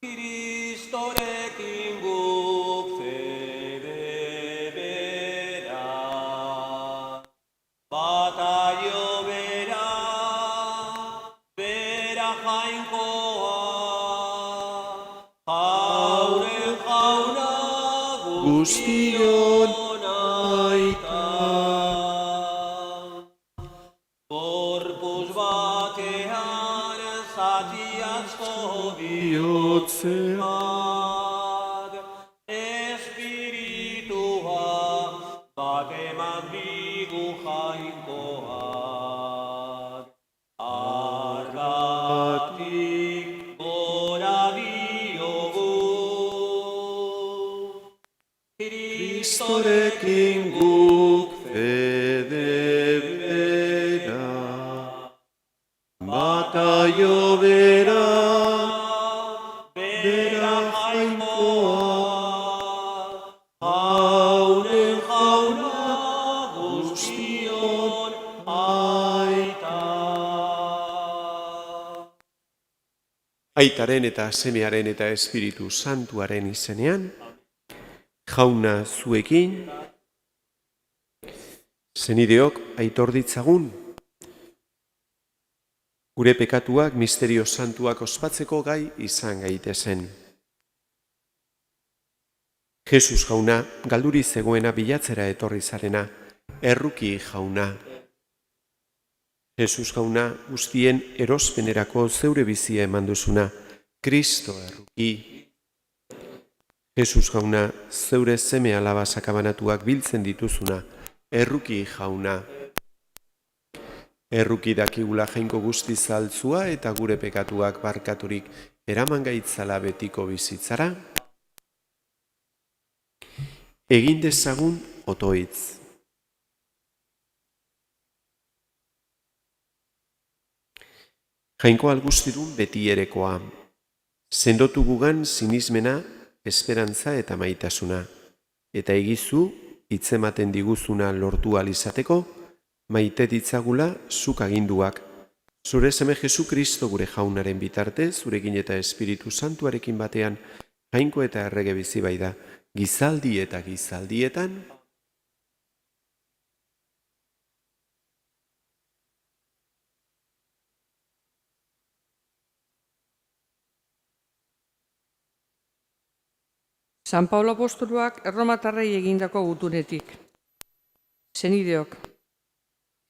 Kristorekin guk fede bera, bataio bera, bera jainkoa, jauren jauna guztion aita. Corpus batean zati asko bihotzean, espiritua bat eman digu jainkoak. Argatik gora diogu, Kristorekin guk fede bera, bataio bera, bera jainkoa, jauren jauna guztion aita. Aitaren eta Semearen eta Espiritu Santuaren izenean, jauna zuekin, senideok aitor ditzagun, gure pekatuak misterio santuak ospatzeko gai izan gaitezen. Jesus jauna, galduri zegoena bilatzera etorri zarena, erruki jauna. Jesus jauna, guztien erospenerako zeure bizia eman duzuna, Kristo erruki. Jesus jauna, zeure seme alaba sakabanatuak biltzen dituzuna, erruki jauna. Erruki dakigula jainko guzti zaltzua eta gure pekatuak barkaturik eraman gaitzala betiko bizitzara. Egin dezagun otoitz. Jainko alguztidun beti erekoa, sendotu gugan sinismena, esperantza eta maitasuna, eta egizu hitzematen diguzuna lortu alizateko, maite ditzagula zuk aginduak. Zure seme Jesu Kristo gure jaunaren bitarte, zurekin eta Espiritu Santuarekin batean, jainko eta errege bizi bai da, gizaldi eta gizaldietan, San Paulo apostoluak erromatarrei egindako gutunetik. Senideok,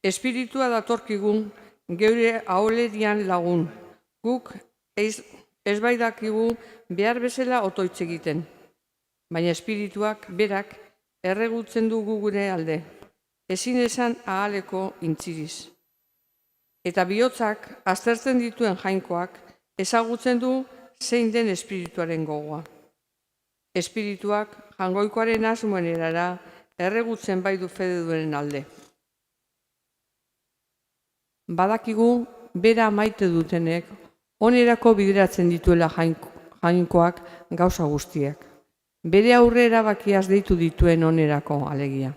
espiritua datorkigun geure aholerian lagun, guk ez bai dakigu behar bezala otoitz egiten, baina espirituak berak erregutzen dugu gure alde, ezin esan ahaleko intziriz. Eta bihotzak aztertzen dituen jainkoak ezagutzen du zein den espirituaren gogoa. Espirituak jangoikoaren asmoen erara erregutzen bai du fede duen alde. Badakigu bera maite dutenek onerako bideratzen dituela jainkoak gauza guztiak. Bere aurre erabakiaz deitu dituen onerako alegia.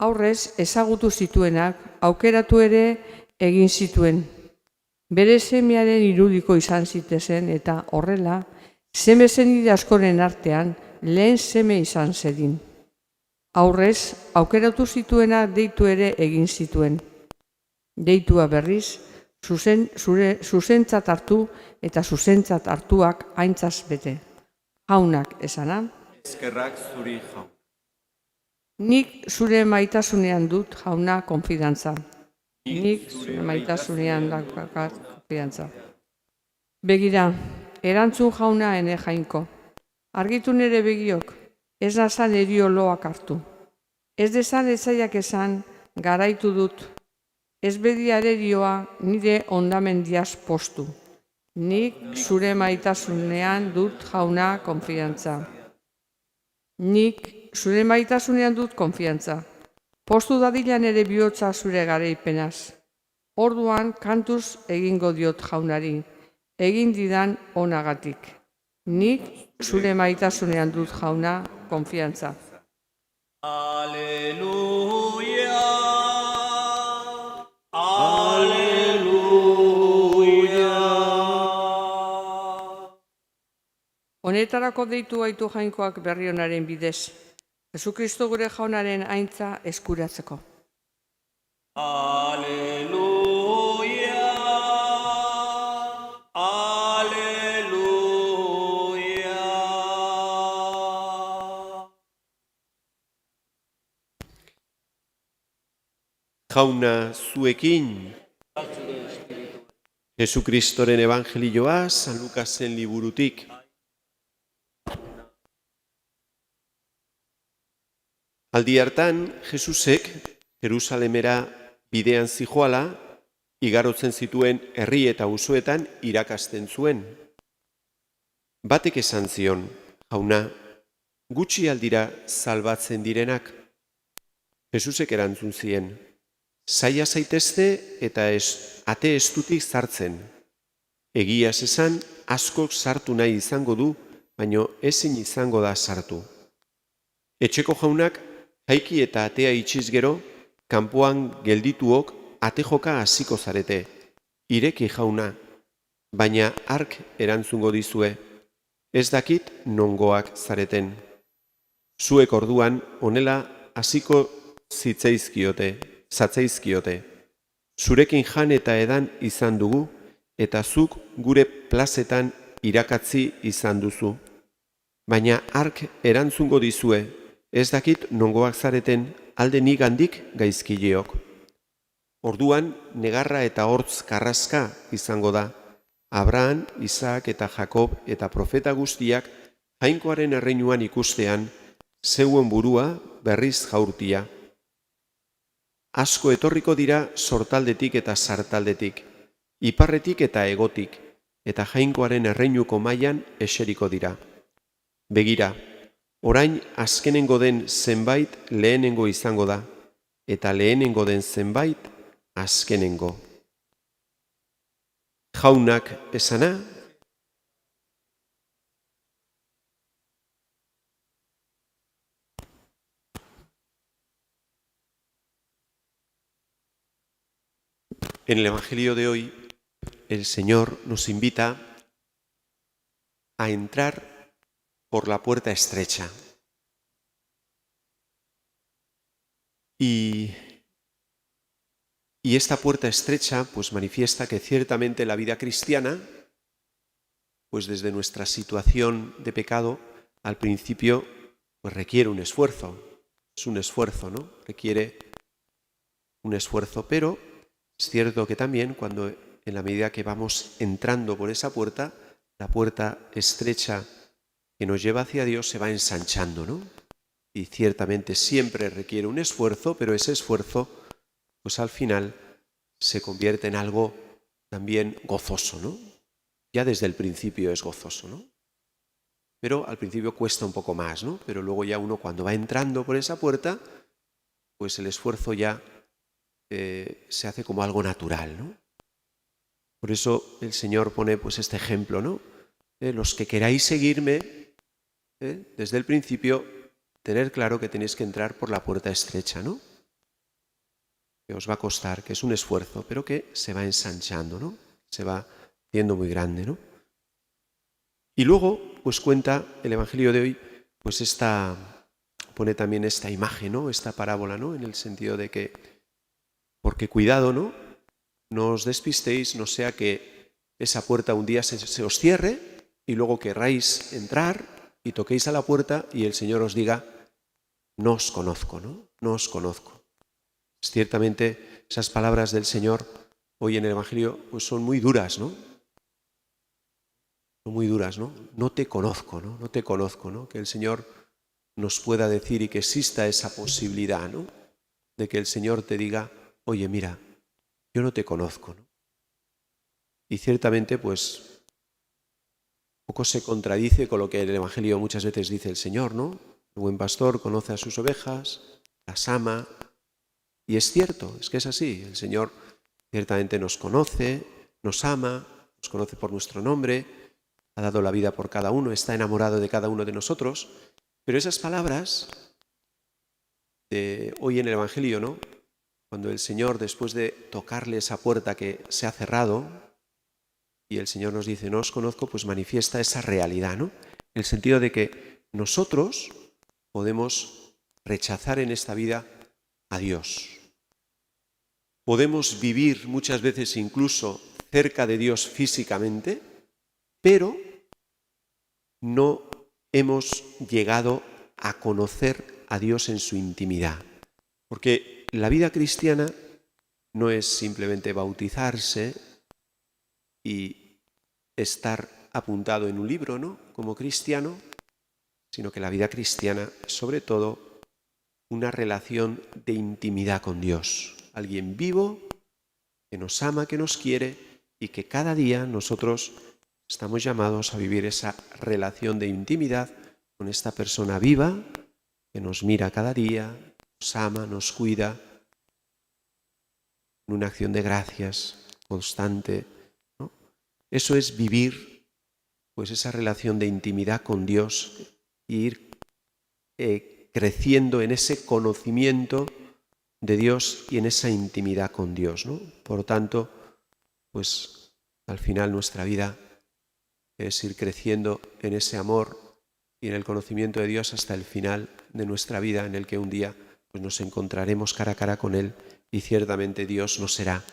Aurrez ezagutu zituenak aukeratu ere egin zituen. Bere semearen irudiko izan zitezen eta horrela seme zenide askoren artean lehen seme izan zedin. Aurrez, aukeratu zituena deitu ere egin zituen. Deitua berriz, zuzentzat hartu eta zuzentzat hartuak aintzaz bete. Jaunak esana. eskerrak zuri jaun. Nik zure maitasunean dut jauna konfidantza. Nik zure maitasunean daukat konfidantza. Begira, erantzun jauna ene jainko. Argitu nire begiok, ez nazan erio loak hartu. Ez dezan ezaiak esan, garaitu dut. Ez bediar erioa nire ondamendiaz postu. Nik zure maitasunean dut jauna konfiantza. Nik zure maitasunean dut konfiantza. Postu dadilan ere bihotza zure garaipenaz. Orduan kantuz egingo diot jaunari. Egin didan onagatik. Nik zure maitasunean dut jauna konfiantza. Aleluia, aleluia. Honetarako deitu gaitu jainkoak berri onaren bidez, Jesukristo gure jaunaren aintza eskuratzeko. Aleluia, aleluia. Jauna zuekin. Jesukristoren evangelioa San Lukasen liburutik. Aldi hartan, Jesusek Jerusalemera bidean zijoala, igarotzen zituen herri eta auzoetan irakasten zuen. Batek esan zion, jauna, gutxi aldira salbatzen direnak. Jesusek erantzun zien, zaila zaitezte eta ate estutik sartzen. Egiaz esan, askok sartu nahi izango du, baino ezin izango da sartu. Etxeko jaunak, jaiki eta atea itxiz gero, kanpoan geldituok ate joka hasiko zarete. Ireki jauna, baina hark erantzungo dizue, ez dakit nongoak zareten. Zuek orduan honela hasiko zatzaizkiote. Zurekin jan eta edan izan dugu, eta zuk gure plazetan irakatzi izan duzu. Baina hark erantzungo dizue, ez dakit nongoak zareten alde nigandik gaizkileok. Orduan negarra eta hortz karraska izango da. Abraham, Isaac eta Jakob eta profeta guztiak jainkoaren erreinuan ikustean, zeuen burua berriz jaurtia. Asko etorriko dira sortaldetik eta sartaldetik, iparretik eta hegotik, eta jainkoaren erreinuko mailan eseriko dira. Begira, orain azkenengo den zenbait lehenengo izango da, eta lehenengo den zenbait azkenengo. Jaunak esana, en el Evangelio de hoy, el Señor nos invita a entrar por la puerta estrecha. Y esta puerta estrecha pues manifiesta que ciertamente la vida cristiana, pues desde nuestra situación de pecado, al principio pues requiere un esfuerzo. Es un esfuerzo, ¿no? Requiere un esfuerzo, pero es cierto que también cuando en la medida que vamos entrando por esa puerta, la puerta estrecha que nos lleva hacia Dios se va ensanchando, ¿no? Y ciertamente siempre requiere un esfuerzo, pero ese esfuerzo, pues al final se convierte en algo también gozoso, ¿no? Ya desde el principio es gozoso, ¿no? Pero al principio cuesta un poco más, ¿no? Pero luego ya uno cuando va entrando por esa puerta, pues el esfuerzo ya se hace como algo natural, ¿no? Por eso el Señor pone pues este ejemplo, ¿no? Los que queráis seguirme, desde el principio, tener claro que tenéis que entrar por la puerta estrecha, ¿no? Que os va a costar, que es un esfuerzo, pero que se va ensanchando, ¿no? Se va haciendo muy grande, ¿no? Y luego, pues cuenta el Evangelio de hoy, pues pone también esta imagen, ¿no? Esta parábola, ¿no? En el sentido de que, porque cuidado, ¿no? No os despistéis, no sea que esa puerta un día se os cierre y luego querráis entrar y toquéis a la puerta y el Señor os diga, no os conozco, ¿no? No os conozco. Ciertamente esas palabras del Señor hoy en el Evangelio pues son muy duras, ¿no? Son muy duras, ¿no? No te conozco, ¿no? No te conozco, ¿no? Que el Señor nos pueda decir y que exista esa posibilidad, ¿no? De que el Señor te diga, oye, mira, yo no te conozco, ¿no? Y ciertamente, pues, poco se contradice con lo que el Evangelio muchas veces dice el Señor, ¿no? El buen pastor conoce a sus ovejas, las ama, y es cierto, es que es así. El Señor ciertamente nos conoce, nos ama, nos conoce por nuestro nombre, ha dado la vida por cada uno, está enamorado de cada uno de nosotros, pero esas palabras de hoy en el Evangelio, ¿no? Cuando el Señor, después de tocarle esa puerta que se ha cerrado, y el Señor nos dice, no os conozco, pues manifiesta esa realidad, ¿no? el sentido de que nosotros podemos rechazar en esta vida a Dios. Podemos vivir muchas veces incluso cerca de Dios físicamente, pero no hemos llegado a conocer a Dios en su intimidad. Porque la vida cristiana no es simplemente bautizarse y estar apuntado en un libro, ¿no?, como cristiano, sino que la vida cristiana es sobre todo una relación de intimidad con Dios. Alguien vivo, que nos ama, que nos quiere y que cada día nosotros estamos llamados a vivir esa relación de intimidad con esta persona viva que nos mira cada día, nos ama, nos cuida, en una acción de gracias constante, ¿no? Eso es vivir pues esa relación de intimidad con Dios e ir creciendo en ese conocimiento de Dios y en esa intimidad con Dios, ¿no? Por tanto, pues al final nuestra vida es ir creciendo en ese amor y en el conocimiento de Dios hasta el final de nuestra vida, en el que un día pues nos encontraremos cara a cara con Él y ciertamente Dios no será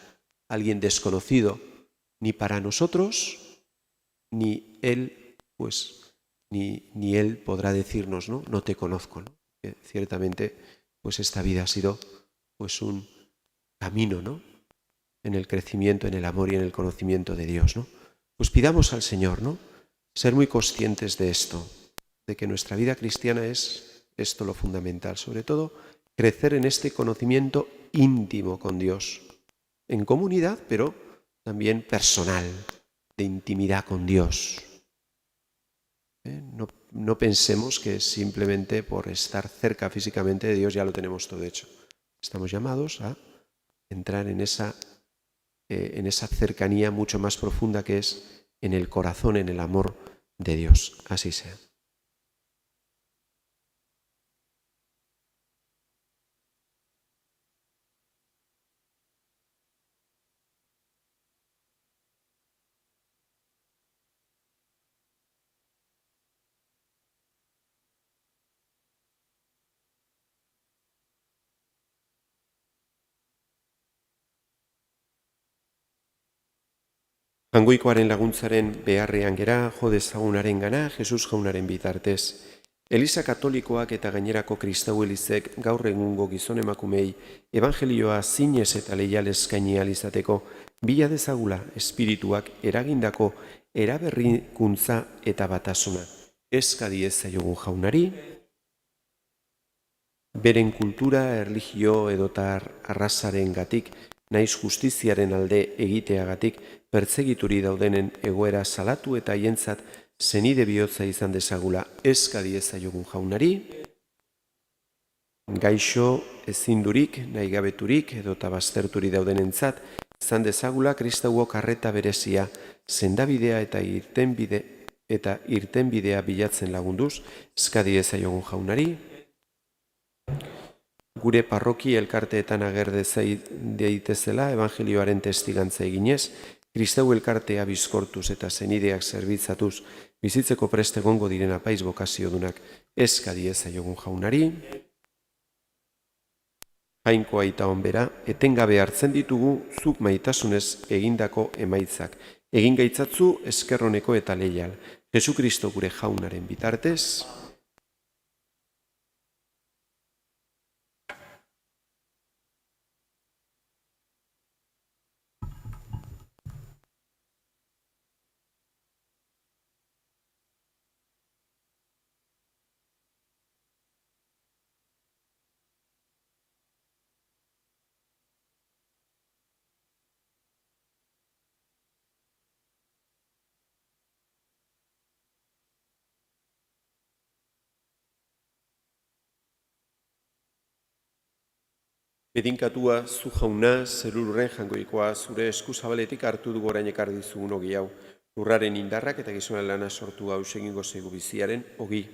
alguien desconocido ni para nosotros, ni Él, pues ni Él podrá decirnos, ¿no?, no te conozco, ¿no? Que ciertamente pues esta vida ha sido pues un camino, ¿no?, en el crecimiento, en el amor y en el conocimiento de Dios, ¿no? Pues pidamos al Señor, ¿no?, ser muy conscientes de esto, de que nuestra vida cristiana es esto lo fundamental, sobre todo crecer en este conocimiento íntimo con Dios, en comunidad, pero también personal, de intimidad con Dios. No pensemos que simplemente por estar cerca físicamente de Dios ya lo tenemos todo hecho. Estamos llamados a entrar en esa cercanía mucho más profunda que es en el corazón, en el amor de Dios. Así sea. Jaungoikoaren laguntzaren beharrean gera, jo dezagunaren gana, Jesus jaunaren bitartez. Eliza Katolikoak eta gainerako kristau elizek gaur egungo gizon emakumei evangelioa zinez eta leial eskaini ahal izateko bila dezagula espirituak eragindako eraberrikuntza eta batasuna. Eska diezaiogun jaunari, beren kultura, erlijio edota arrazaren gatik, naiz justiziaren alde egiteagatik, pertsegituri daudenen egoera salatu eta haientzat zenide bihotza izan dezagula eska diezaiogun jaunari, gaixo ezindurik, nahigabeturik edota bazterturi daudenentzat izan dezagula kristauok arreta berezia, sendabidea eta irtenbidea bilatzen lagunduz eska diezaiogun jaunari, gure parroki elkarteetan ager daitezela evangelioaren testigantza eginez, kristau elkartea bizkortuz eta zenideak zerbitzatuz bizitzeko prest egongo diren apaiz bokaziodunak eska diezaiogun jaunari, Jainko aita onbera, etengabe hartzen ditugu zuk maitasunez egindako emaitzak. Egin gaitzatzu eskerroneko eta leial. Jesukristo gure jaunaren bitartez. Bedinkatua zu jauna, zerurren jangoikoa, zure eskuzabaletik hartu dugu orain ekar dizugun ogi hau. Lurraren indarrak eta gizonen lana sortu hau egingo zaigu biziaren ogi.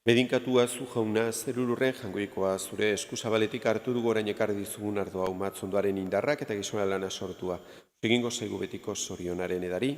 Bedinkatua zu jauna, zerururren jangoikoa, zure eskuzabaletik hartu dugu orain ekarri dizugun ardoa umatzondoaren indarrak eta gizona lana sortua. Egingo zaigu betiko zorionaren edari.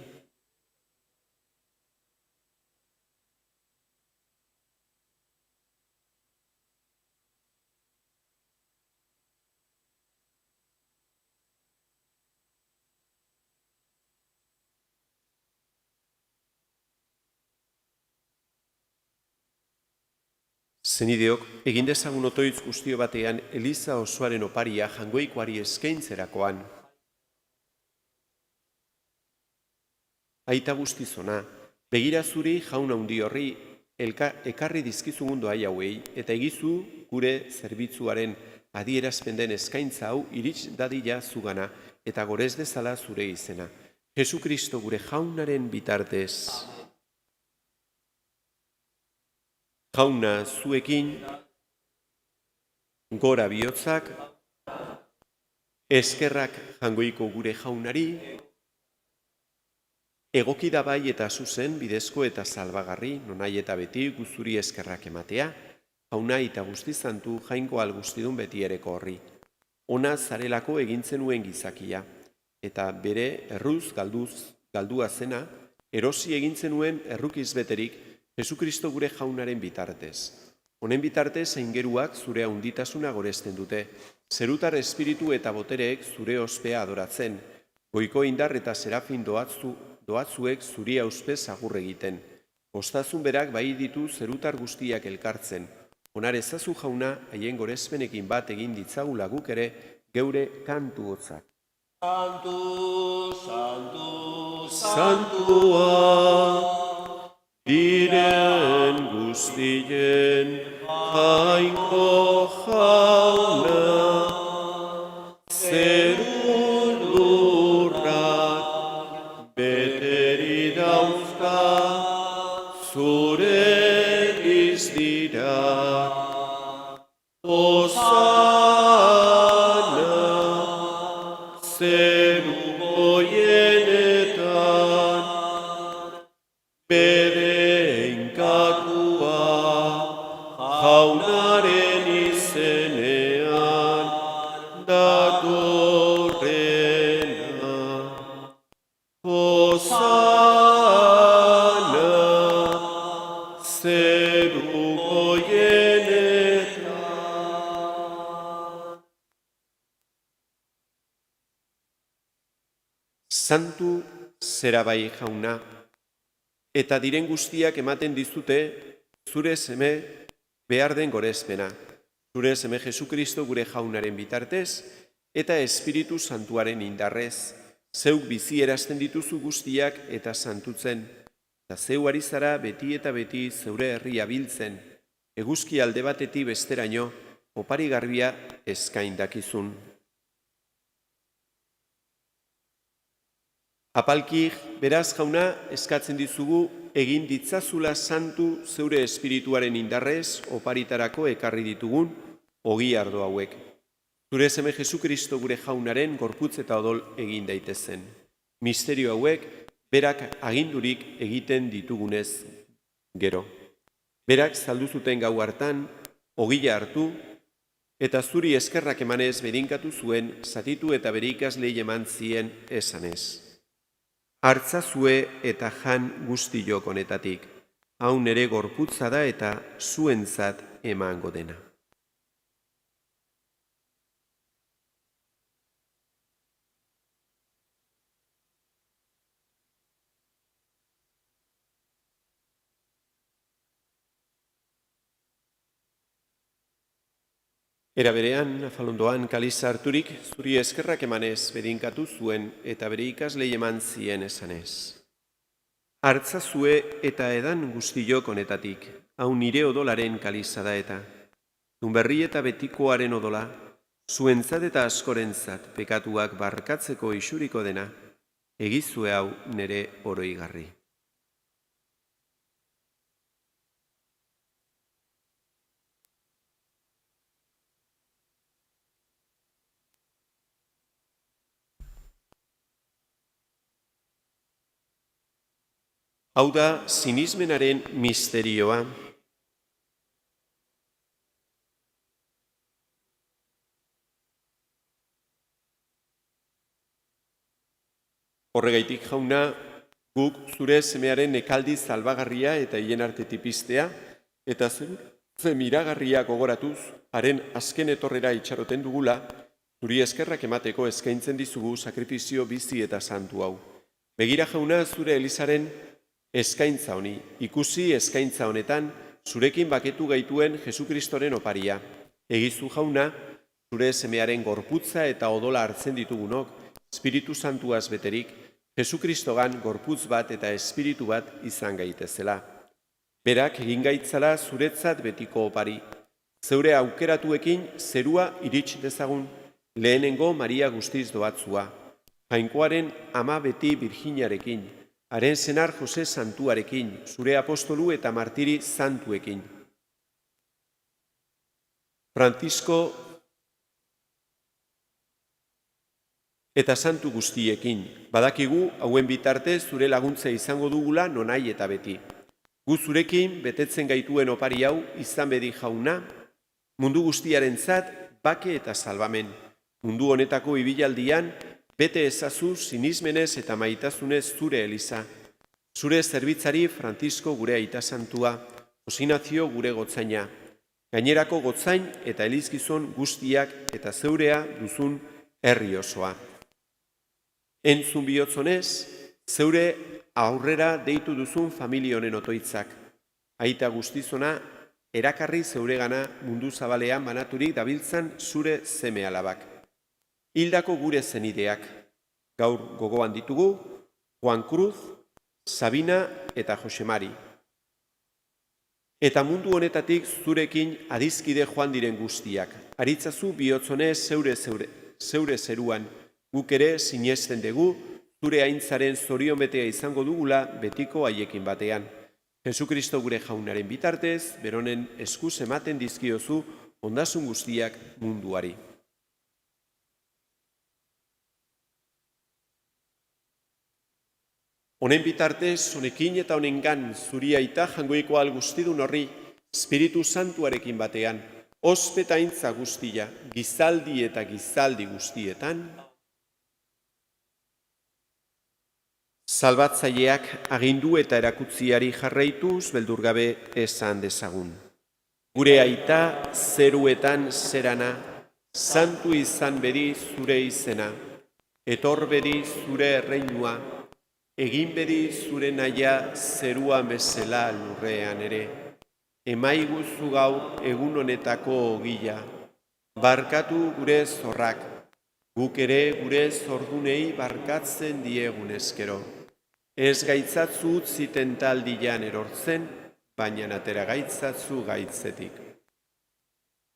Zenideok, egin dezagun otoitz guztio batean Eliza osoaren oparia jangoikoari eskaintzerakoan. Aita guztizona, begira zuri jaun handi horri ekarri dizkizugun doai hauei eta egizu gure zerbitzuaren adierazpen den eskaintza hau irits dadila zugana eta gorez dezala zure izena. Jesukristo gure jaunaren bitartez. Jauna zuekin, gora bihotzak, eskerrak jangoiko gure jaunari, egoki da bai eta zuzen bidezko eta salbagarri, nonai eta beti guzuri eskerrak ematea, jauna eta guztizantu jainko algustidun beti ereko horri. Ona zarelako egintzen nuen gizakia, eta bere erruz galdua zena, erosi egintzen nuen errukiz beterik, Jesukristo gure jaunaren bitartez. Honen bitartez aingeruak zure handitasuna goresten dute, zerutar espiritu eta botereek zure ospea adoratzen, goiko indar eta serafin doatzuek zuri auspez agur egiten. Ostazun berak bai ditu zerutar guztiak elkartzen. Onar ezazu jauna, haien gorezpenekin bat egin ditzagula guk ere, geure kantu hotzak. Santu, santu, Santua, diren guztien jainko jauna, zerun lurrak beteri dauzka, zure izdira. Osana, zeru goienetan, bedeinkatua, jaunaren izenean, datorrena. Osana, zeru goienetan. Santu zera bai jauna, eta diren guztiak ematen dizute zure seme behar den gorezpena. Zure seme Jesukristo gure jaunaren bitartez eta Espiritu Santuaren indarrez. Zeuk bizi erazten dituzu guztiak eta santutzen. Eta zeu ari zara beti eta beti zeure herria biltzen. Eguzki alde batetik besteraino, opari garbia eskain dakizun. Apalki, beraz jauna, eskatzen dizugu egin ditzazula santu zeure espirituaren indarrez oparitarako ekarri ditugun ogi ardo hauek. Zure seme Jesukristo gure jaunaren gorputz eta odol egin daitezen. Misterio hauek berak agindurik egiten ditugunez gero. Berak saldu zuten gau hartan, ogia hartu, eta zuri eskerrak emanez bedinkatu zuen, zatitu eta bere ikaslei eman zien esanez. Hartzazue eta jan guztiok honetatik, hau nere gorputza da eta zuentzat emango dena. Era berean, afalondoan kaliza harturik, zuri eskerrak emanez bedinkatu zuen eta bere ikaslei eman zien esanez. Hartzazue eta edan guztiok honetatik, hau nire odolaren kaliza da eta. Dunberri eta betikoaren odola, zuentzat eta askorentzat pekatuak barkatzeko isuriko dena, egizue hau nire oroigarri. Hau da sinismenaren misterioa. Horregaitik jauna, guk zure semearen nekaldi salbagarria eta hien artetik piztea, eta ze miragarria gogoratuz, haren azken etorrera itxaroten dugula, zuri eskerrak emateko eskaintzen dizugu sakrifizio bizi eta santu hau. Begira jauna zure Elizaren eskaintza honi, ikusi eskaintza honetan, zurekin baketu gaituen Jesukristoren oparia. Egizu jauna, zure semearen gorputza eta odola hartzen ditugunok, Espiritu Santuaz beterik, Jesukristogan gorputz bat eta espiritu bat izan gaitezela. Berak egin gaitzala zuretzat betiko opari. Zeure aukeratuekin zerua irits dezagun, lehenengo Maria guztiz doatzua. Jainkoaren ama beti Virginiarekin, haren senar Jose Santuarekin, zure apostolu eta martiri santuekin. Francisco eta santu guztiekin, badakigu hauen bitarte zure laguntza izango dugula nonai eta beti. Gu zurekin betetzen gaituen opari hau izan bedi jauna, mundu guztiarentzat bake eta salbamen. Mundu honetako ibilaldian, bete ezazu sinismenez eta maitasunez zure Eliza. Zure zerbitzari Francisco gure aita santua, Osinazio gure gotzaina. Gainerako gotzain eta elizgizon guztiak eta zeurea duzun herri osoa. Entzun bihotzonez, zeure aurrera deitu duzun familia honen otoitzak. Aita guztizona, erakarri zeuregana mundu zabalean banaturik dabiltzan zure seme alabak. Hildako gure zenideak, gaur gogoan ditugu, Juan Cruz, Sabina eta Josemari. Eta mundu honetatik zurekin adizkide joan diren guztiak. Aritzazu bihotzonez zeure zeruan, guk ere sinesten dugu, zure aintzaren zorion betea izango dugula betiko haiekin batean. Jesukristo gure jaunaren bitartez, beronen eskuz ematen dizkiozu ondasun guztiak munduari. Honen bitartez, honekin eta honengan zuri aita jangoiko guztidun horri, Espiritu Santuarekin batean, ospetaintza guztia, gizaldi eta gizaldi guztietan, salbatzaileak agindu eta erakutziari jarraituz beldurgabe esan dezagun. Gure aita zeruetan zerana, santu izan bedi zure izena, etor bedi zure erreinua, egin bedi zure naia zerua bezala lurrean ere. Emaiguzu gaur egun honetako ogila, barkatu gure zorrak, guk ere gure zordunei barkatzen diegun ezkero. Ez gaitzatzu utzi tentaldian erortzen, baina atera gaitzatzu gaitzetik.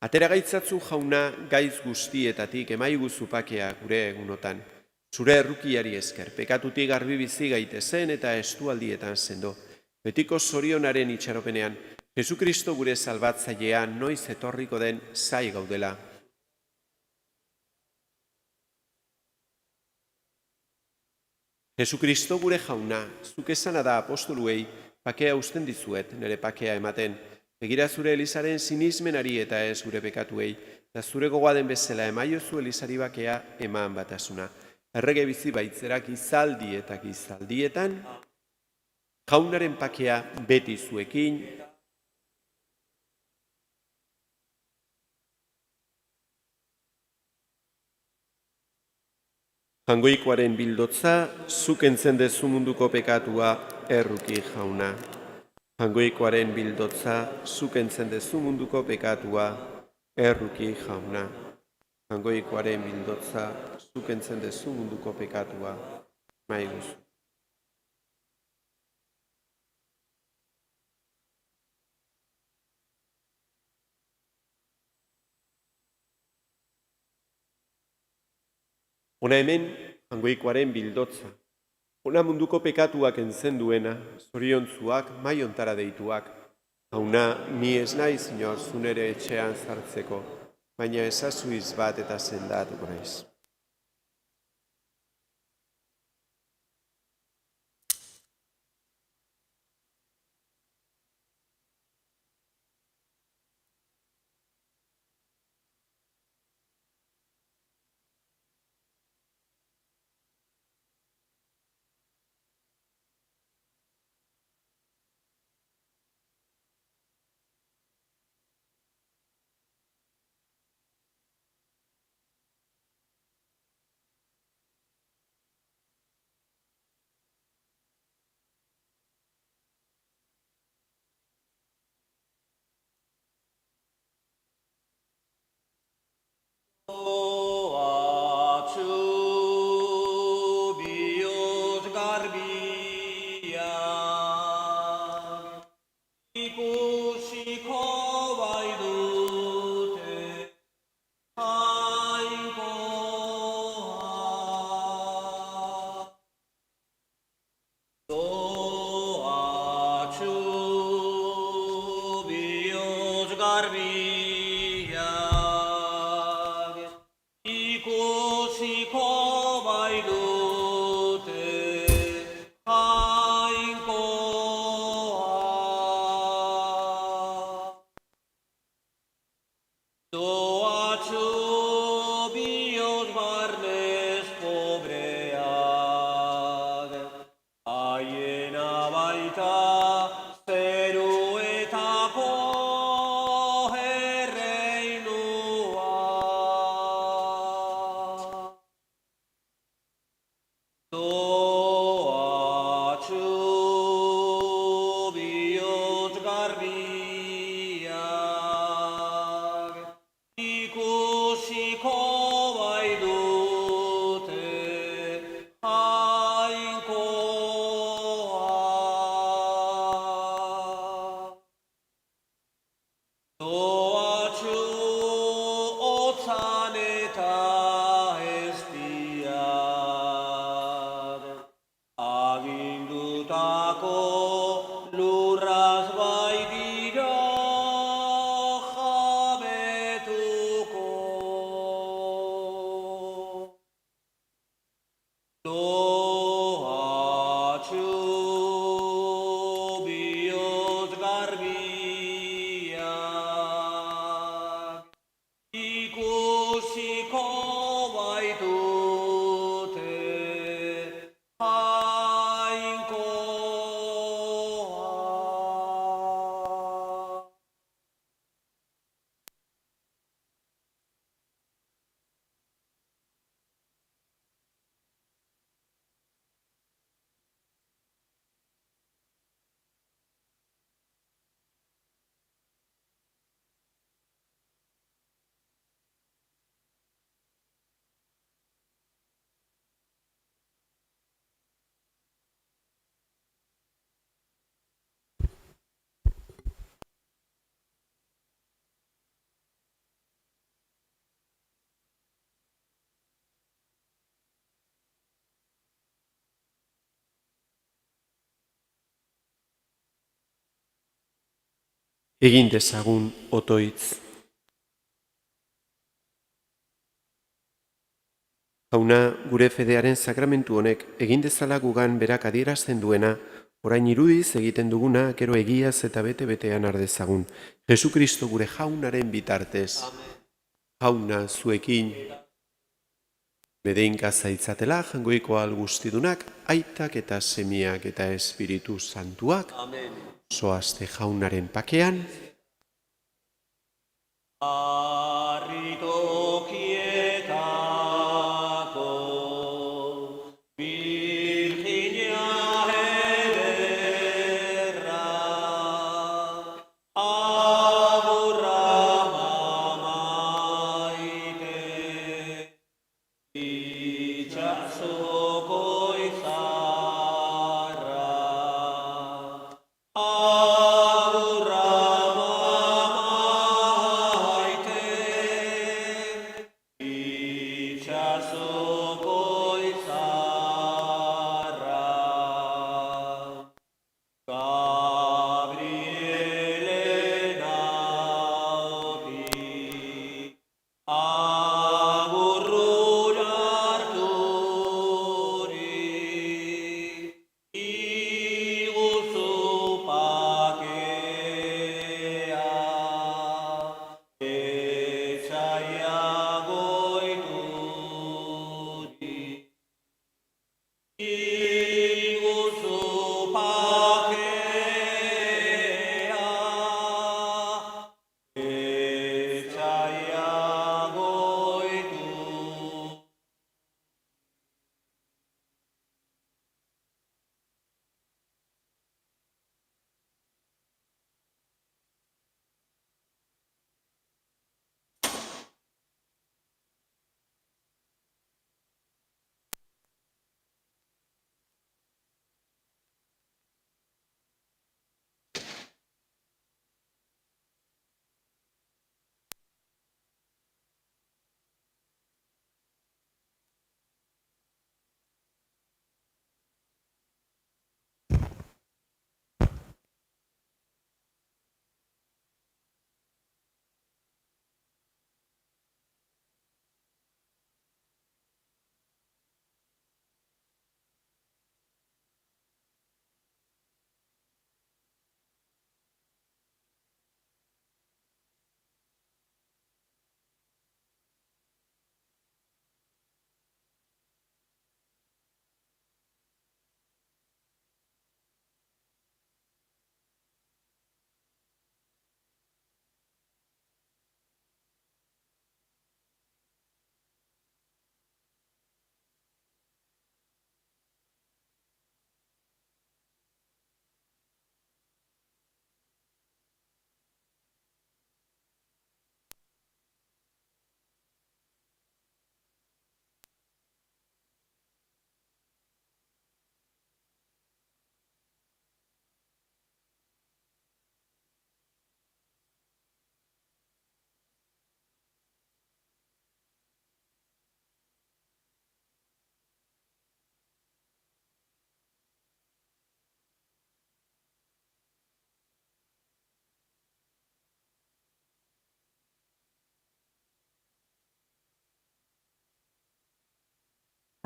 Atera gaitzatzu jauna gaitz guztietatik emaiguzu pakea gure egunotan. Zure errukiari esker, pekatutik garbi bizi gaitezen eta estualdietan sendo. Betiko zorionaren itxaropenean, Jesukristo gure salbatzailea noiz etorriko den zai gaudela. Jesukristo gure jauna, zuk esana da apostoluei, pakea usten dizuet, nire pakea ematen. Begira zure Elizaren sinismenari eta ez gure pekatuei, eta zure gogoaden bezala emaiozu Elizari bakea eman batasuna. Errege bizi baitzerak gizaldi eta gizaldietan, jaunaren pakea beti zuekin, jangoikoaren bildotza, zuk entzen dezu munduko pekatua erruki jauna. Jangoikoaren bildotza, zuk entzen dezu munduko pekatua erruki jauna. Jangoikoaren bildotza, zuk entzen dezu munduko pekatua maiguzu. Hona hemen, jangoikoaren bildotza. Hona munduko pekatuak entzen duena, zoriontzuak, maiontara deituak. Hauna, ni ez nahi, Señor, zunere etxean sartzeko, baina ezazuiz bat eta sendatuko naiz. garbiak ikusiko baitute jainkoa. Doatxu bihotz barnez pobreak, haiena baita zeruetako erreinua. Doatxu bihotz garbiak, ikusiko baitute jainkoa. Doatxu otzan eta eztiak, agindutako lurraz baitira jabetuko. Doatxu bihotz garbiak, ikusiko baitute jainkoa. Egin dezagun otoitz. Jauna, gure fedearen sakramentu honek egin dezala gugan berak adierazten duena, orain irudiz egiten duguna, gero egiaz eta bete-betean ardezagun. Jesukristo gure jaunaren bitartez. Jauna zuekin bedeinka zaitzatela jangoiko algustidunak, aitak eta semiak eta espiritu santuak, Amen. zoazte jaunaren pakean, Arritokietako Virginia ederra, agurra mamaite, itxasoko izarra, agurra mamaite.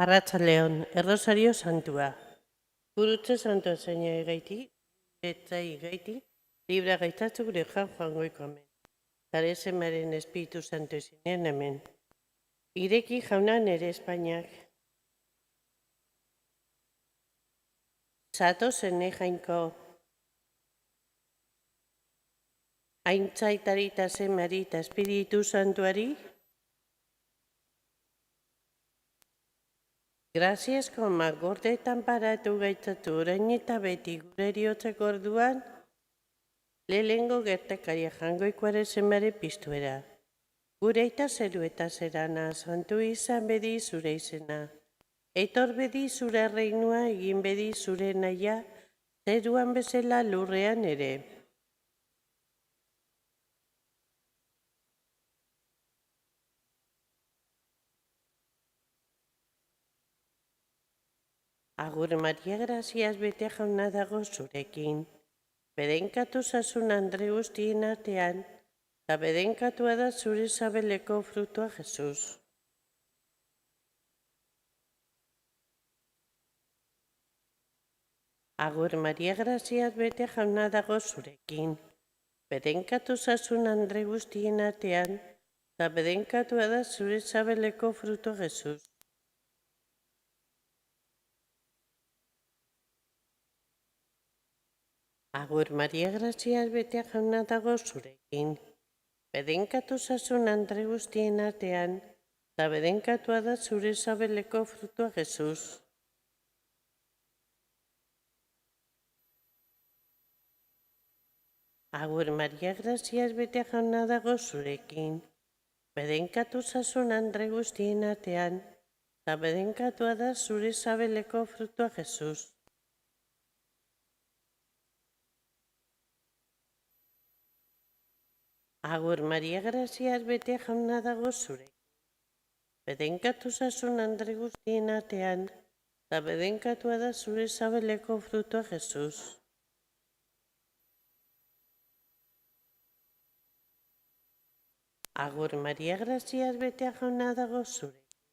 Arratsaldeon, Errosario Santua. Gurutze Santua zeina egaiti, etzai egaiti, libra gaitzatzu gure joan goiko hemen. Zare zemaren Espiritu Santo izinen hemen. Ireki jauna nere Espainiak. Zato zene jainko. Aintzaitari eta zemari eta Espiritu Santuari. Gracias, gordeetan paratu gaitzatu orain eta beti gure eriotzeko orduan, lehengo gertakaria jangoikoare zemare piztuera. Gure eta zeru eta zerana, santu izan bedi zure izena. Etor bedi zure reinua, egin bedi zure naia, zeruan bezala lurrean ere. Agur Maria Graziaz bete jauna dago zurekin. Bedenkatu zazun Andre guztien artean, eta bedenkatua da zure zabeleko frutua Jesus. Agur Maria Graziaz bete jauna dago zurekin. Bedenkatu zazun Andre guztien artean, eta bedenkatua da zure zabeleko frutua Jesus. Agur Maria Graziaz bete jauna dago zurekin. Bedenkatu zazun Andre guztien artean, eta bedenkatua da zure zabeleko frutua Jesus. Agur Maria Graziaz bete jauna dago zurekin. Bedenkatu zazun Andre guztien artean, eta bedenkatua da zure zabeleko frutua Jesus. Agur Maria Graziaz bete jauna dago zurekin. Bedenkatu zazun Andre guztien artean, eta bedenkatua da zure zabeleko frutua Jesus. Agur Maria Graziaz bete jauna dago zurekin.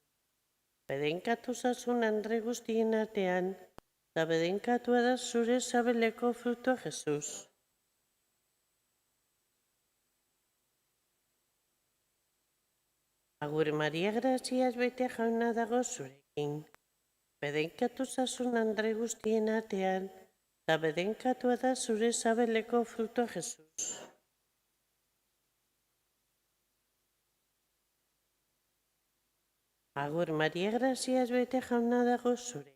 Bedenkatu zazun Andre guztien artean, eta bedenkatua da zure zabeleko frutua Jesus. Agur Maria Graziaz bete jauna dago zurekin. Bedenkatu zazun Andre guztien artean, eta bedenkatua da zure zabeleko frutua Jesus. Agur Maria Graziaz bete jauna dago zurekin.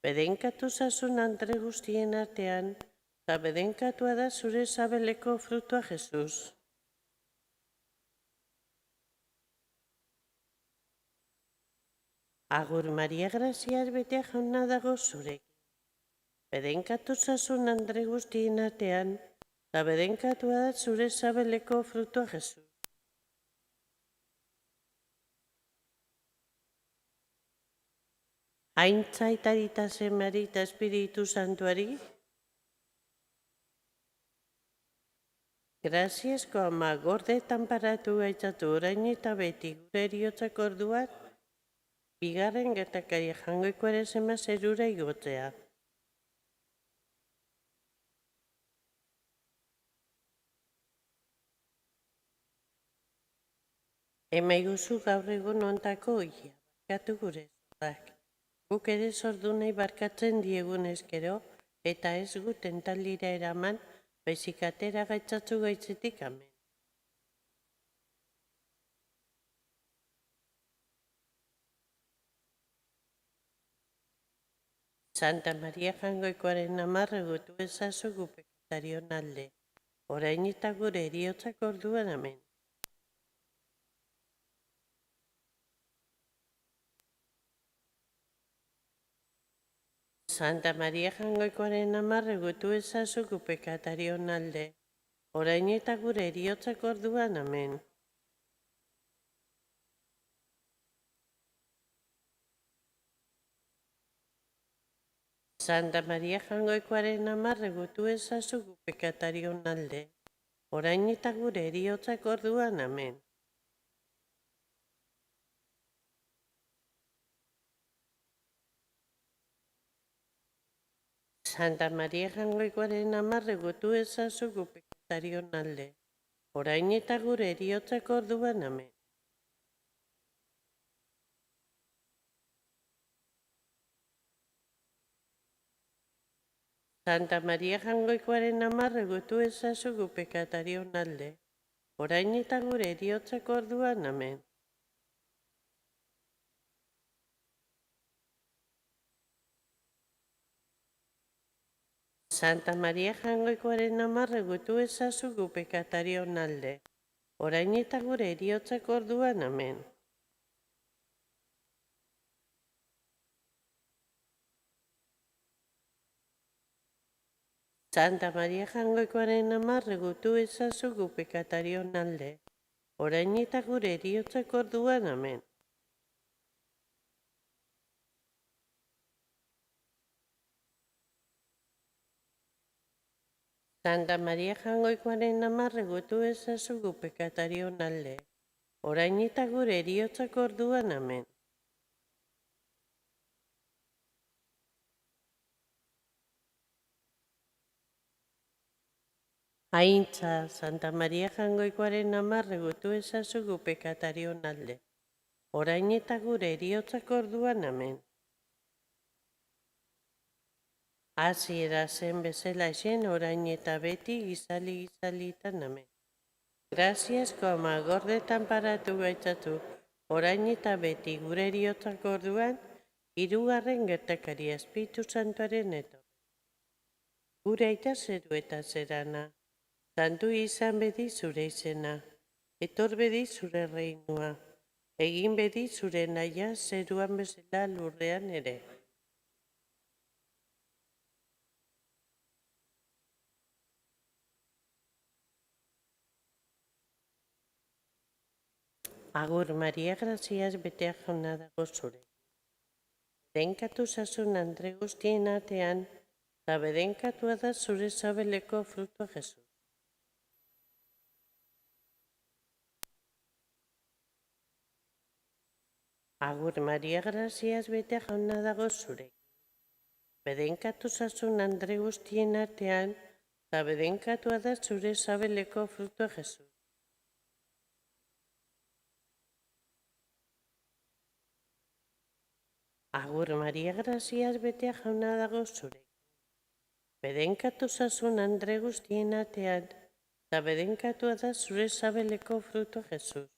Bedenkatu zazun Andre guztien artean, eta bedenkatua da zure zabeleko frutua Jesus. Agur Maria Graziaz bete jauna dago zurekin. Bedenkatu zazun Andre guztien artean, eta bedenkatua da zure zabeleko frutua Jesus. Aintzaitari eta zemari eta Espiritu Santuari. Graziasko ama gordeetan paratu gaitzatu orain eta beti gure eriotzako orduan, bigarren gertakaria jangoikoare zema zerura igotzea. Emaiguzu gaur egun ontako oia, barkatu gure zorrak. Guk ere zordunei barkatzen diegun ezkero, eta ez guten taldira eraman, baizik atera gaitzatzu gaitzetik amen. Santa Maria jangoikoaren amarre gutu ezazu gu pekatarion alde, orain eta gure eriotzak orduan amen. Santa Maria jangoikoaren amarre gutu ezazu gu pekatarion alde, orain eta gure eriotzak orduan amen. Santa Maria jangoikoaren amarre gutu ezazu gu pekatarion alde, orain eta gure eriotzak orduan amen. Santa Maria Jangoikoaren amarre gutu ezazu gu pekatarion alde, orain eta gure eriotzako orduan, amen. Santa Maria Jangoikoaren amarre gutu ezazu gu pekatarion alde, orain eta gure eriotzako orduan, amen. Santa Maria Jangoikoaren amarre gutu ezazu gu pekatarion alde, orain eta gure eriotzako orduan, amen. Santa Maria Jangoikoaren amarre gutu ezazu gu pekatarion alde, orain eta gure eriotzako orduan, amen. Santa Maria Jangoikoaren amarre gutu ezazu gu pekatarion alde, orain eta gure eriotzako orduan, amen. Aintza, Santa Maria Jangoikoaren amarre gutu ezazu gu pekatarion alde, orain eta gure eriotzako orduan, amen. Hasiera zen bezala zen orain eta beti gizalitan, amen. Graziasko ama gordetan paratu gaitzatu, orain eta beti gure eriotzako orduan, hirugarren gertakari Espiritu Santuaren etorri. Gure aita zeru eta zerana, santu izan bedi zure izena, etor bedi zure reinua, egin bedi zure nahia zeruan bezala lurrean ere. Agur Maria Graziaz betea jauna dago zure. Bedenkatu zazun andre guztien artean, eta bedenkatua da zure sabeleko frutua Jesus. Agur Maria Graziaz betea jauna dago zure. Bedenkatu zazun andre guztien artean, eta bedenkatua da zure sabeleko frutua Jesus. Agur Maria Graziaz betea jauna dago zure. Bedenkatu zazun andre guztien artean, eta bedenkatua da zure sabeleko frutua Jesus.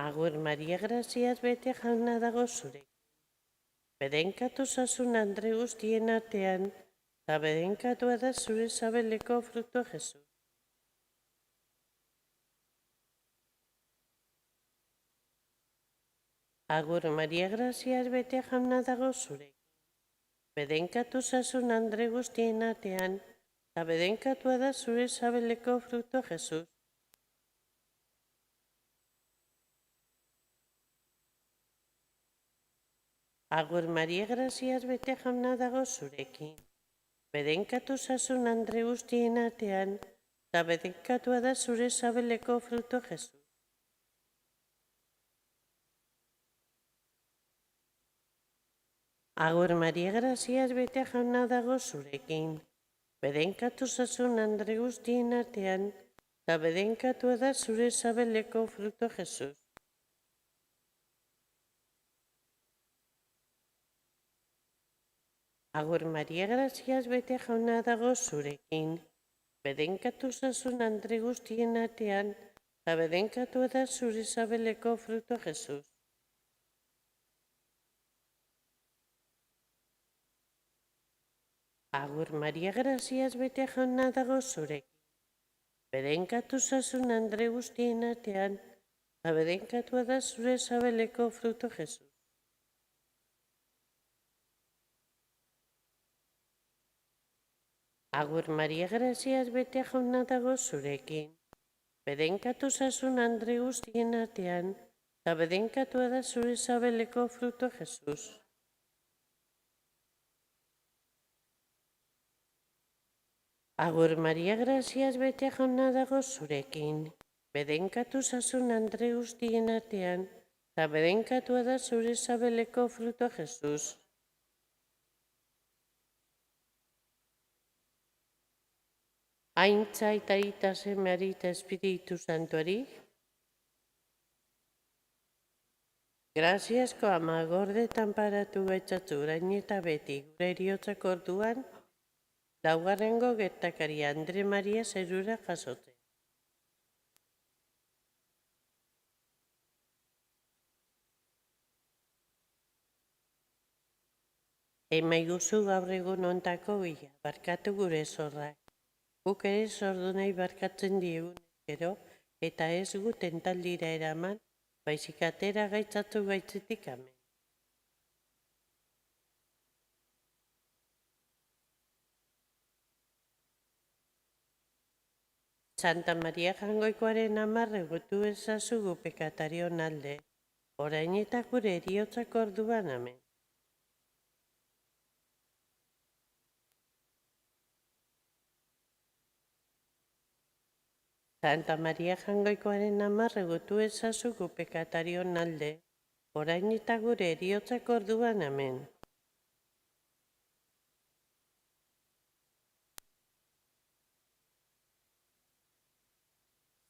Agur Maria Graziaz betea jauna dago zure. Bedenkatu zazun andre guztien artean, eta bedenkatua da zure sabeleko frutua Jesus. Agur Maria Graziaz betea jauna dago zure. Bedenkatu zazun andre guztien artean, eta bedenkatua da zure sabeleko frutua Jesus. Agur Maria Graziaz betea jauna dago zurekin. Bedenkatu zazun andre guztien artean, eta bedenkatua da zure sabeleko frutua Jesus. Agur Maria Graziaz betea jauna dago zurekin. Bedenkatu zazun andre guztien artean, eta bedenkatua da zure sabeleko frutua Jesus. Agur Maria Graziaz betea jauna dago zurekin. Bedenkatu zazun andre guztien artean, eta bedenkatua da zure sabeleko frutua Jesus. Agur Maria Graziaz betea jauna dago zurekin. Bedenkatu zazun andre guztien artean, eta bedenkatua da zure sabeleko frutua Jesus. Agur Maria Graziaz betea jauna dago zurekin. Bedenkatu zazun andre guztien artean, eta bedenkatua da zure sabeleko frutua Jesus. Agur Maria Graziaz betea jauna dago zurekin. Bedenkatu zazun andre guztien artean, eta bedenkatua da zure sabeleko frutoa Jesus. Aintza eta ita semeari eta Espiritu Santuari, graziasko ama gordetan paratu gaitzatzu orain eta beti gure eriotzak orduan, laugarrengo gertakari Andre Maria zerura jasotzen. Emaiguzu gaur egun ontako bila, barkatu gure zorrak. Guk ere zordunei barkatzen diegun gero, eta ez gu tentaldira eraman, baizik atera gaitzatu gaitzetik amen. Santa Maria Jangoikoaren amarre gotu ezazu gu pekatarion alde, orain eta gure eriotzak orduan amen. Santa Maria Jangoikoaren amarre gotu ezazu gu pekatarion alde, orain eta gure eriotzak orduan amen.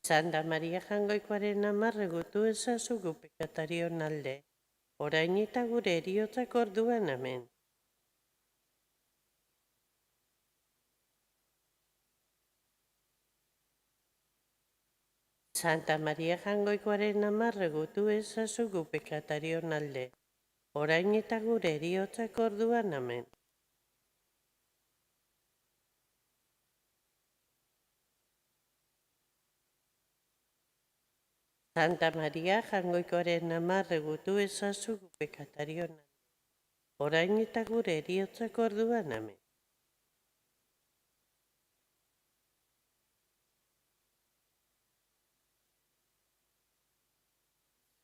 Santa Maria Jangoikoaren amarre gotu ezazu gu pekatarion alde, orain eta gure eriotzak orduan amen. Santa Maria Jangoikoaren amarre gotu ezazu gu pekatarion alde, orain eta gure eriotzak orduan amen. Santa Maria Jangoikoaren amarre gotu ezazu gu pekatarion alde, orain eta gure eriotzak orduan amen.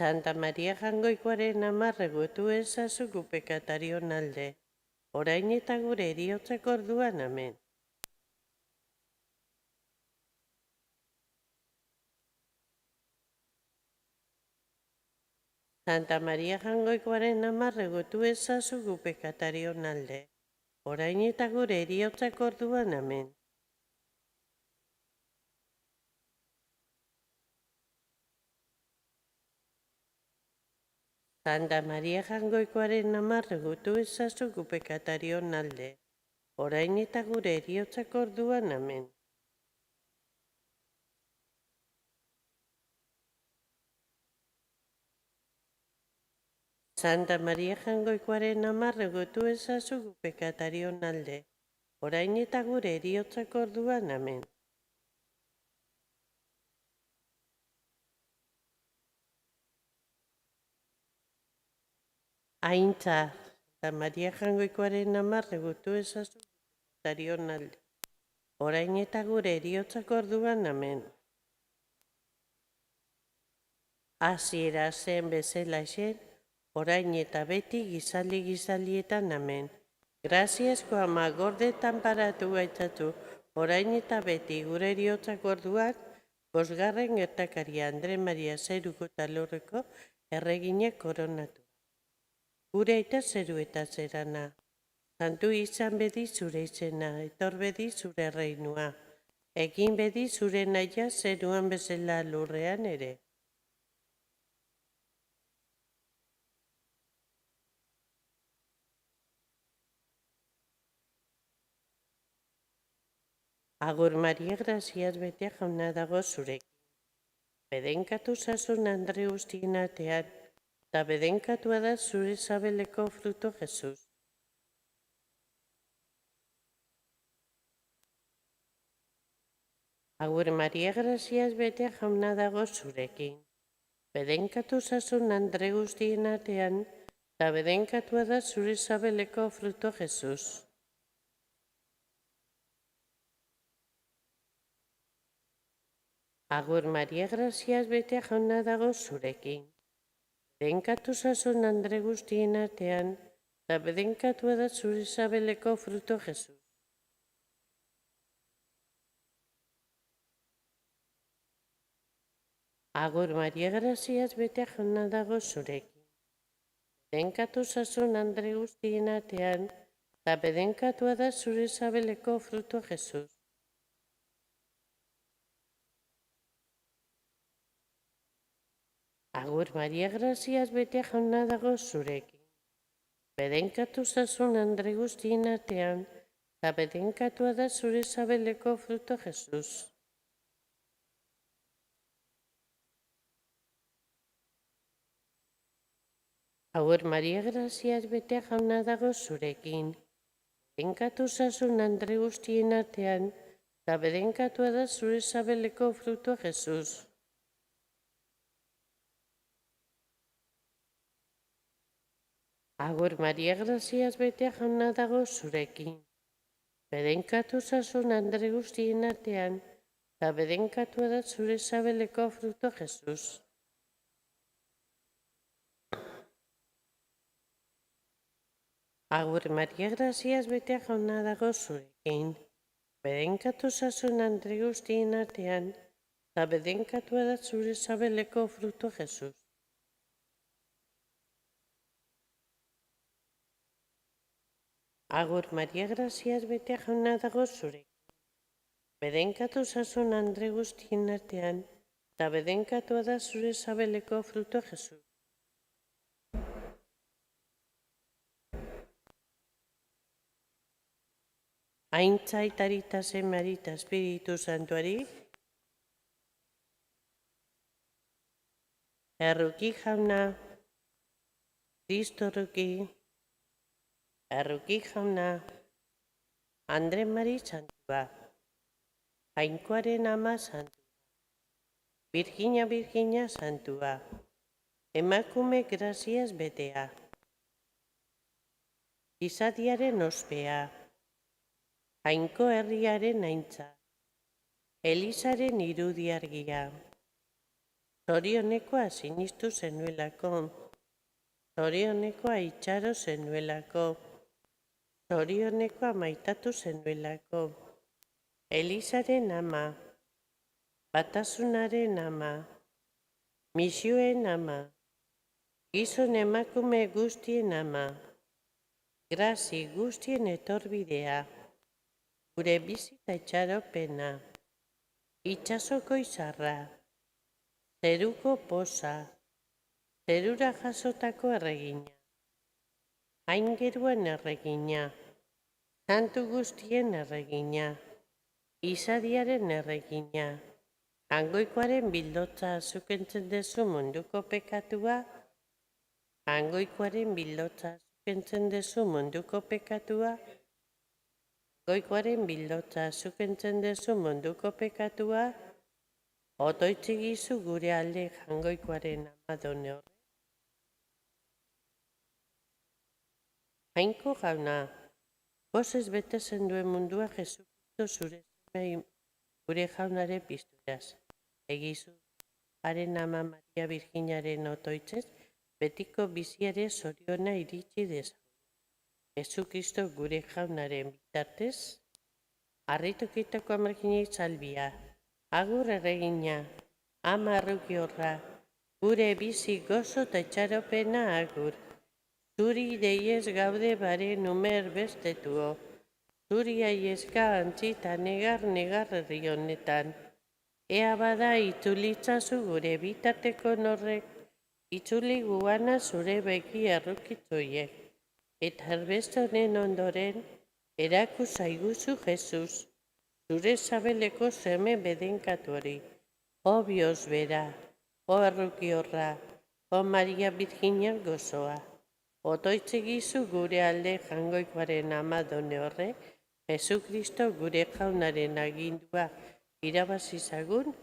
Santa Maria Jangoikoaren amarre gotu ezazu gu pekatarion alde, orain eta gure eriotzak orduan amen. Santa Maria Jangoikoaren amarre gotu ezazu gu pekatarion alde, orain eta gure eriotzak orduan amen. Santa Maria Jangoikoaren amarre gotu ezazu gu pekatarion alde, orain eta gure eriotzak orduan amen. Santa Maria Jangoikoaren amarre gotu ezazu gu pekatarion alde, orain eta gure eriotzak orduan amen. Aintza, Santa Maria Jangoikoaren amarre gotu ezazu gu pekatarion alde, orain eta gure eriotzak orduan amen. Hasiera zen bezalaxe, orain eta beti gizaldietan amen. Graziasko ama gordetan paratu gaitzatu, orain eta beti gure eriotzak orduan, bosgarren gertakari Andre Maria zeruko eta lurreko erreginak koronatu. Gure aita zeru eta zerana, santu izan bedi zure izena, etor bedi zure reinua, egin bedi zure naia zeruan bezala lurrean ere. Agur Maria graziaz betea jauna dago zurekin. Bedenkatu zazun Andre guztien artean, eta bedenkatua da zure sabeleko fruto Jesus. Agur Maria graziaz betea jauna dago zurekin. Bedenkatu zazun Andre guztien artean, eta bedenkatua da zure sabeleko fruto Jesus. Agur Maria graziaz betea jauna dago zurekin. Bedenkatu zazun Andre guztien artean, eta bedenkatua da zure sabeleko fruto Jesus. Agur Maria Graziaz bete jauna dago zurekin. Bedenkatu zazun andre guztien artean, eta bedenkatua da zure sabeleko frutua Jesus. Agur Maria Graziaz bete jauna dago zurekin. Bedenkatu zazun andre guztien artean, eta bedenkatua da zure sabeleko frutua Jesus. Agur Maria Graziaz bete jauna dago zurekin. Bedenkatu zazun andre guztien artean, eta bedenkatua da zure sabeleko frutua Jesus. Agur Maria Graziaz bete jauna dago zurekin. Bedenkatu zazun andre guztien artean, eta bedenkatua da zure sabeleko frutua Jesus. Agur Maria Graziaz bete jauna dago zurekin. Bedenkatu zazun andre guztien artean, eta bedenkatua da zure sabeleko frutua Jesus. Agur Maria Graziaz bete jauna dago zurekin. Bedenkatu zazun andre guztien artean, eta bedenkatua da zure sabeleko frutua Jesus. Aintza itarita zemarita Espiritu Santuari, erruki jauna, Kristo erruki jauna, Andre Mari Santua, Jainkoaren ama Santua, Virginia Santua, emakume Graziaz betea, izadiaren ospea, Jainko herriaren aintza, Elizaren irudi argia, zorionekoa sinistu zenuelako, zorionekoa itxaro zenuelako, zorionekoa maitatu zenuelako, Elizaren ama, batasunaren ama, misioen ama, gizon emakume guztien ama, grazi guztien etorbidea, gure bizita itxaropena, itxasoko izarra, zeruko poza, zerura jasotako erregina, aingeruan erregina, santu guztien erregina, izadiaren erregina, hangoikoaren bildotza zukentzen dezu munduko pekatua, hangoikoaren bildotza zukentzen dezu munduko pekatua, goikoaren bildotza zukentzen dezu munduko pekatua, otoitzigizu gure alde jangoikoaren amadone horre. Jainko jauna, gozez betezen duen mundua Jesukristo zure zemei gure jaunaren pizturaz. Egizu, haren ama Maria Virginaren otoitzez, betiko biziare zoriona iritsi dezagun. Jesukristo gure jaunaren bitartez, harritokitako amarginei salbia, agur erregina, ama arruki horra, gure bizi gozo eta itxaropena agur. Zuri deiez gaude bare numer bestetuo, zuri aiezka antzita negar herri honetan. Ea bada itzulitzazu gure bitarteko norrek, itzuli guana zure beki errukitzoiek. Eta erbeste honen ondoren, eraku zaiguzu Jesus, zure sabeleko seme bedenkatu hori. O Bios bera, o erruki horra, o Maria Virginia gozoa. Otoitzegizu gure alde jangoikoaren amadone horre, Jesukristo gure jaunaren agindua irabazizagun,